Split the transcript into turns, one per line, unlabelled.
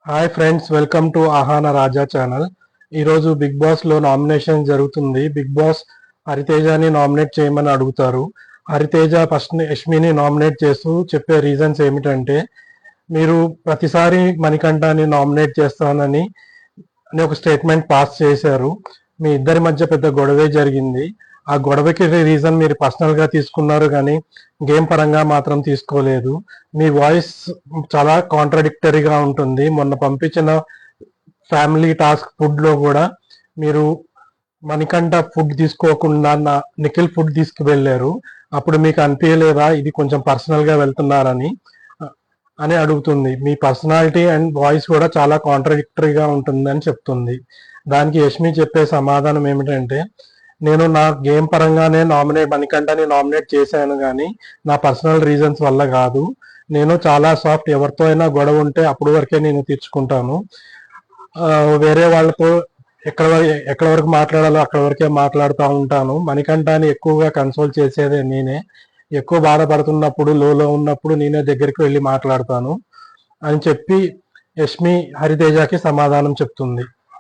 Hi friends, welcome to Aahana Raja channel. ఈరోజు Bigg Boss లో nomination జరుగుతుంది. బిగ్ బాస్ హరితేజని నామినేట్ చేయమని అడుగుతారు. హరితేజ ఫస్ట్ యష్మిని నామినేట్ చేస్తూ చెప్పే రీజన్స్ ఏమిటంటే, మీరు ప్రతిసారి మణికంఠని నామినేట్ చేస్తానని ఒక స్టేట్మెంట్ పాస్ చేశారు. మీ ఇద్దరి మధ్య పెద్ద గొడవే జరిగింది. ఆ గొడవకి రీజన్ మీరు పర్సనల్ గా తీసుకున్నారు, కానీ గేమ్ పరంగా మాత్రం తీసుకోలేదు. మీ వాయిస్ చాలా కాంట్రడిక్టరీగా ఉంటుంది. మొన్న పంపించిన ఫ్యామిలీ టాస్క్ ఫుడ్ లో కూడా మీరు మణికంఠ ఫుడ్ తీసుకోకుండా నిఖిల్ ఫుడ్ తీసుకువెళ్ళారు. అప్పుడు మీకు అనిపించలేదా ఇది కొంచెం పర్సనల్ గా వెళ్తున్నారని అని అడుగుతుంది. మీ పర్సనాలిటీ అండ్ వాయిస్ కూడా చాలా కాంట్రడిక్టరీగా ఉంటుందని చెప్తుంది. దానికి యష్మి చెప్పే సమాధానం ఏమిటంటే, నేను నా గేమ్ పరంగానే మణికంఠని నామినేట్ చేశాను, కానీ నా పర్సనల్ రీజన్స్ వల్ల కాదు. నేను చాలా సాఫ్ట్, ఎవరితో అయినా గొడవ ఉంటే అప్పుడు వరకే నేను తీర్చుకుంటాను. వేరే వాళ్ళతో ఎక్కడ వరకు మాట్లాడాలో అక్కడ వరకే మాట్లాడుతూ ఉంటాను. మణికంఠని ఎక్కువగా కన్సోల్ చేసేదే నేనే. ఎక్కువ బాధపడుతున్నప్పుడు, లోలో ఉన్నప్పుడు నేనే దగ్గరికి వెళ్ళి మాట్లాడతాను అని చెప్పి యష్మి హరితేజకి సమాధానం చెప్తుంది.